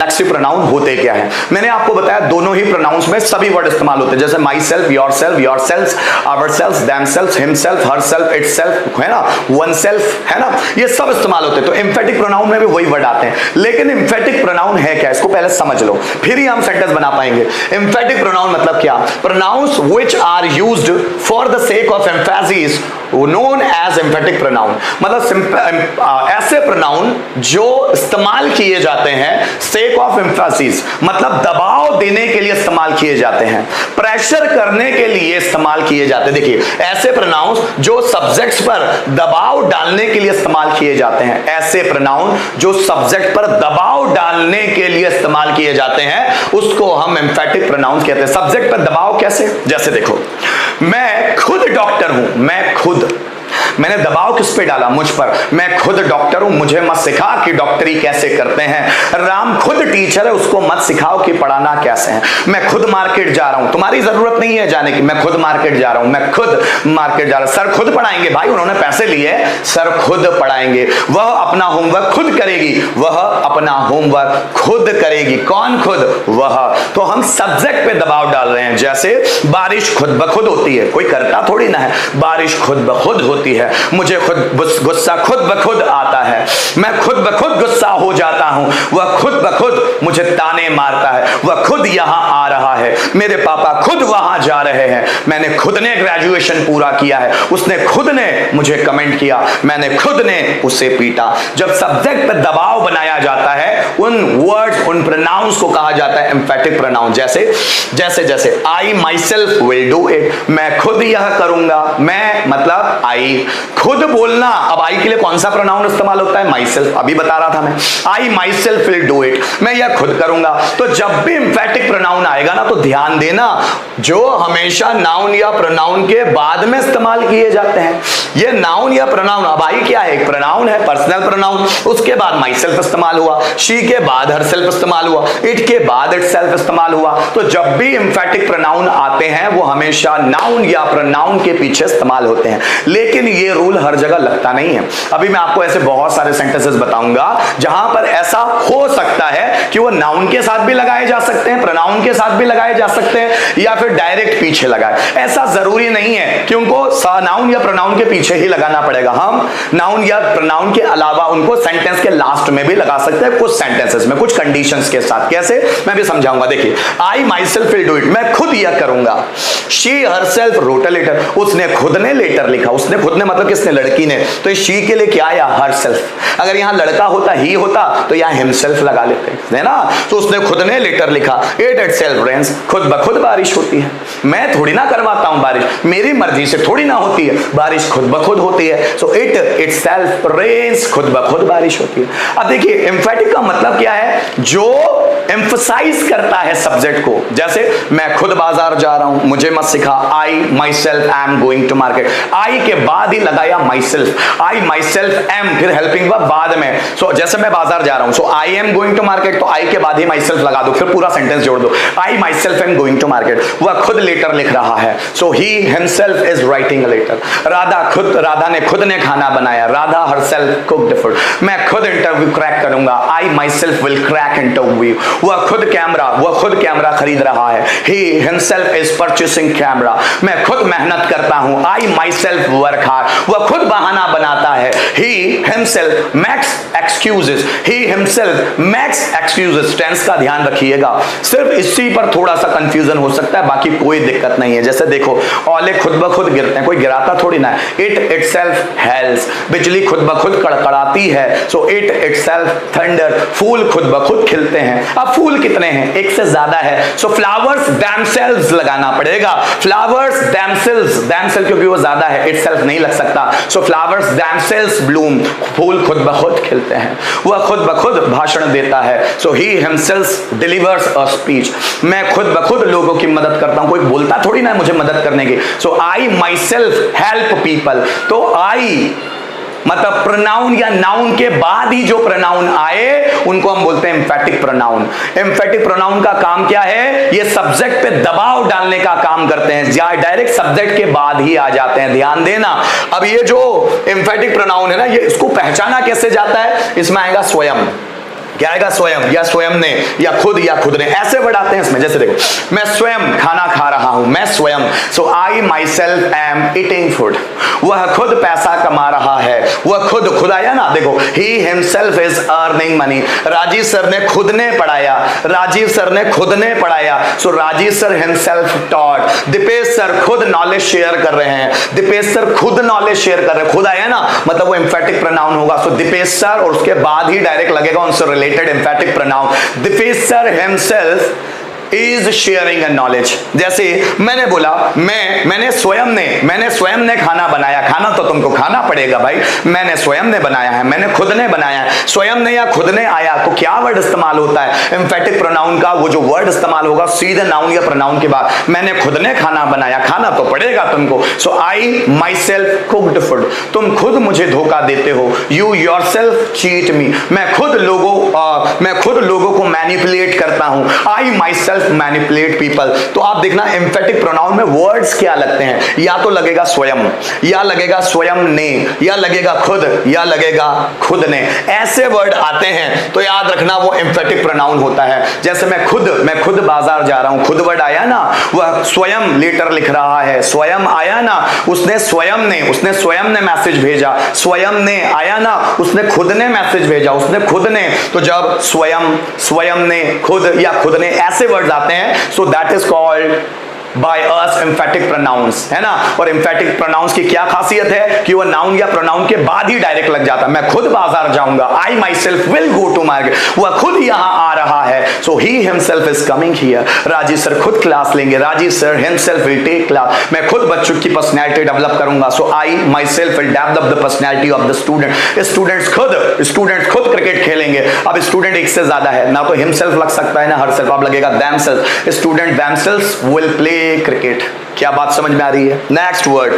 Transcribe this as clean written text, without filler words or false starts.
Reflexive pronoun होते क्या है? मैंने आपको बताया दोनों ही प्रोनाउंस में सभी वर्ड इस्तेमाल होते हैं, जैसे myself, yourself, yourself, ourself, themself, himself, herself, itself, है ना, वन सेल्फ, है ना, ये सब इस्तेमाल होते हैं। तो एम्फेटिक प्रोनाउन में भी वही वर्ड आते हैं। लेकिन एम्फेटिक प्रोनाउन है क्या, इसको पहले समझ लो, फिर ही हम सेंटेंस बना पाएंगे। एम्फेटिक प्रोनाउन मतलब क्या? Pronouns which are used for the sake of emphasis known as emphatic pronoun. मतलब ऐसे प्रोनाउन जो इस्तेमाल किए जाते हैं सेक ऑफ एम्फेसिस, मतलब दबाव देने के लिए इस्तेमाल किए जाते हैं, प्रेशर करने के लिए इस्तेमाल किए जाते हैं। देखिए, ऐसे प्रोनाउंस जो सब्जेक्ट्स पर दबाव डालने के लिए इस्तेमाल किए जाते हैं, ऐसे प्रोनाउन जो सब्जेक्ट पर दबाव डालने के लिए इस्तेमाल किए जाते हैं, उसको हम एम्फेटिक प्रोनाउन कहते हैं। सब्जेक्ट पर दबाव कैसे? जैसे देखो, मैं खुद डॉक्टर हूं, मैंने दबाव किस पे डाला? मुझ पर। मैं खुद डॉक्टर हूं, मुझे मत सिखा कि डॉक्टरी कैसे करते हैं। राम खुद टीचर है, उसको मत सिखाओ कि पढ़ाना कैसे है। मैं खुद मार्केट जा रहा हूं, तुम्हारी जरूरत नहीं है जाने की, मैं खुद मार्केट जा रहा हूं, मैं खुद मार्केट जा रहा हूं। सर खुद पढ़ाएंगे, भाई उन्होंने पैसे लिए, सर खुद पढ़ाएंगे। वह अपना होमवर्क खुद करेगी, वह अपना होमवर्क खुद करेगी। कौन खुद? वह। तो हम सब्जेक्ट पे दबाव डाल रहे हैं। जैसे बारिश खुद ब खुद होती है, कोई करता थोड़ी ना है, बारिश खुद ब खुद होती है। मुझे खुद गुस्सा खुद ब खुद आता है, मैं खुद ब खुद गुस्सा हो जाता हूं, वह खुद ब खुद मुझे ताने मारता है, वह खुद यहां आ रहा है, मेरे पापा खुद वहां जा रहे हैं, मैंने खुद ने ग्रेजुएशन पूरा किया है, उसने खुद ने मुझे कमेंट किया, मैंने खुद ने उसे पीटा। जब सब्जेक्ट पर दबाव बनाया जाता है, उन वर्ड्स, उन प्रोनाउंस को कहा जाता है एम्फेटिक प्रोनाउन। जैसे I myself will do it, मैं खुद यह करूंगा। मैं मतलब आई, खुद बोलना। अब आई के लिए कौन सा प्रोनाउन इस्तेमाल होता है? Myself. अभी बता रहा था मैं, I myself will do it, मैं यह खुद करूंगा। तो जब भी एम्फेटिक प्रोनाउन आएगा ना, तो ध्यान देना, जो हमेशा नाउन या प्रोनाउन के बाद में इस्तेमाल किए जाते हैं। ये नाउन या प्रोनाउन, अब आई क्या है? एक प्रोनाउन है, पर्सनल प्रोनाउन, उसके बाद माई सेल्फ इस्तेमाल हुआ, शी के बाद हर सेल्फ इस्तेमाल हुआ, इट के बाद इट सेल्फ इस्तेमाल हुआ। तो जब भी एम्फेटिक प्रोनाउन आते हैं, वो हमेशा नाउन या प्रोनाउन के पीछे इस्तेमाल होते हैं। लेकिन ये रूल हर जगह लगता नहीं है। अभी मैं आपको ऐसे बहुत सारे सेंटेंसेस बताऊंगा जहां पर ऐसा हो सकता है कि वो नाउन के साथ भी लगाए जा सकते हैं, प्रोनाउन के साथ भी लगाए जा सकते हैं, या फिर डायरेक्ट पीछे लगाए। ऐसा जरूरी नहीं है कि उनको नाउन या प्रोनाउन के पीछे ही लगाना पड़ेगा। हम नाउन या प्रोनाउन के अलावा उनको सेंटेंस के लास्ट में भी लगा सकते हैं, कुछ सेंटेंसेस में, कुछ कंडीशंस के साथ। कैसे? मैं भी समझाऊंगा। देखिए, I myself will do it, मैं खुद यह करूंगा। She herself wrote a letter, उसने खुद ने लेटर लिखा। उसने खुद ने मतलब किसने? लड़की ने। तो शी के लिए क्या आया? Her self. अगर यहां लड़का होता, ही होता, तो यहां हिमसेल्फ लगा लेते हैं ना। तो उसने खुद ने लेटर लिखा। इट इटसेल्फ रेन्स, खुद ब खुद बारिश होती है। मैं थोड़ी ना करवाता हूं बारिश, मेरी मर्जी से थोड़ी ना होती है, बारिश खुद ब खुद होती है। सो इट इटसेल्फ रेन्स, खुद ब खुद बारिश होती है। अब देखिए, एम्फेटिक का मतलब क्या है? जो एम्फसाइज करता है सब्जेक्ट को। जैसे मैं खुद बाजार जा रहा हूं, मुझे मत सिखा, I myself I am going to market. I के बाद ही लगाया myself, I myself am, फिर हेल्पिंग वर्ब बाद में। सो जैसे मैं बाजार जा रहा हूं, so I am going to market, तो आई के बाद ही माई सेल्फ लगा दो, फिर पूरा सेंटेंस जोड़ दो, I myself am going to market. वह खुद लेटर लिख रहा है, so he himself is writing a letter. Radha ने खुद ने खाना बनाया, राधा हरसेल्फ कुक्ड फूड। मैं खुद इंटरव्यू क्रैक करूंगा, I myself will crack interview. वह खुद कैमरा खरीद रहा है, he himself is purchasing camera। मैं खुद मेहनत करता हूं, I myself work hard। वह खुद बहाना बनाता है, he himself makes excuses, he himself makes excuses। Tense का ध्यान रखिएगा, सिर्फ इसी पर थोड़ा सा कंफ्यूजन हो सकता है, बाकी कोई दिक्कत नहीं है। जैसे देखो, ओले खुद ब खुद गिरते हैं, कोई गिराता थोड़ी ना है। इट इटसेल्फ हेल्स, बिजली खुद ब खुद कड़कड़ाती है, सो इट इटसेल्फ थंडर। फूल खुद ब खुद खिलते हैं। अब फूल कितने हैं? एक से ज्यादा है, सो फ्लावर्स themselves लगाना पड़ेगा। फ्लावर्स themselves, क्योंकि वो ज्यादा है, itself नहीं लग सकता, सो फ्लावर्स themselves bloom। फूल खुद ब खुद खिलते हैं, वह खुद ब खुद भाषण देता है, सो he himself delivers a speech। मैं खुद ब खुद लोगों की मदद करता हूं, कोई बोलता थोड़ी ना है मुझे मदद करने की, सो I myself help people। तो I मतलब प्रोनाउन या नाउन के बाद ही जो प्रोनाउन आए उनको हम बोलते हैं एम्फेटिक प्रोनाउन। एम्फेटिक प्रोनाउन का काम क्या है? ये सब्जेक्ट पे दबाव डालने का काम करते हैं, या डायरेक्ट सब्जेक्ट के बाद ही आ जाते हैं। ध्यान देना। अब ये जो एम्फेटिक प्रोनाउन है ना, ये इसको पहचाना कैसे जाता है? इसमें आएगा स्वयं। क्या आएगा? स्वयं या स्वयं ने या खुद ने, ऐसे वर्ड आते हैं इसमें। जैसे देखो, मैं स्वयं खाना खा रहा हूं, मैं स्वयं, so I myself am eating food. वह खुद पैसा कमा रहा है, वह खुद आया ना, देखो, he himself is earning money. Rajiv sir ने खुद ने पढ़ाया, राजीव सर ने खुद ने पढ़ाया, so Rajeev sir himself taught. Deepesh sir खुद नॉलेज शेयर कर रहे हैं, दीपेश सर खुद नॉलेज शेयर कर रहे हैं। खुद आया ना, मतलब वो एम्फेटिक प्रोनाउन होगा, सो दीपेश सर, और उसके बाद ही डायरेक्ट लगेगा उनसे related emphatic pronoun. Deepesh sir himself is sharing an knowledge. जैसे मैंने बोला, मैंने स्वयं ने खाना बनाया, खाना तो तुमको खाना पड़ेगा भाई, मैंने स्वयं ने बनाया है, मैंने खुद ने बनाया है। स्वयं ने या खुद ने आया तो क्या वर्ड इस्तेमाल होता है? एम्फेटिक प्रोनाउन का वो जो वर्ड इस्तेमाल होगा सीधे नाउन या प्रोनाउन के बाद। मैंने खुद ने खाना बनाया, खाना तो पड़ेगा तुमको, सो I my self cooked food. तुम खुद मुझे धोखा देते हो, यू योर सेल्फ चीट मी। मैं खुद लोगों को मैनिपुलेट करता हूं, आई माई सेल्फ मैनिपुलेट पीपल। तो आप देखना एम्फेटिक प्रोनाउन में वर्ड्स क्या लगते हैं, या तो लगेगा स्वयं, या लगेगा स्वयं ने, या लगेगा खुद, या लगेगा खुद ने। ऐसे वर्ड आते हैं तो याद रखना वो एम्फेटिक प्रोनाउन होता है। जैसे मैं खुद बाजार जा रहा हूं, खुद वर्ड आया ना, वह स्वयं लेटर लिख रहा है, स्वयं आया ना, उसने स्वयं ने मैसेज भेजा, स्वयं ने आया ना, उसने खुद ने मैसेज भेजा, उसने खुद ने। तो जब स्वयं ने, खुद या खुद ने, ऐसे वर्ड आते हैं, so that is called by us emphatic pronouns, है ना। और एम्फेटिक प्रोनाउंस की क्या खासियत है कि वह नाउन या प्रोनाउन के बाद ही डायरेक्ट लग जाता है। मैं खुद बाजार जाऊंगा, I myself will go to market, वह खुद यहां आ रहा है, so he himself is coming here. Rajeev sir खुद क्लास लेंगे, Rajeev sir himself will take class. मैं खुद बच्चों की पर्सनैलिटी डेवलप करूंगा, so I myself will develop the personality of the student. Students खुद क्रिकेट खेलेंगे। अब स्टूडेंट एक से ज्यादा है ना, तो हिमसेल्फ लग सकता है ना हर सेल्फ, अब लगेगा themselves. Student themselves will play cricket. क्या बात समझ में आ रही है? Next word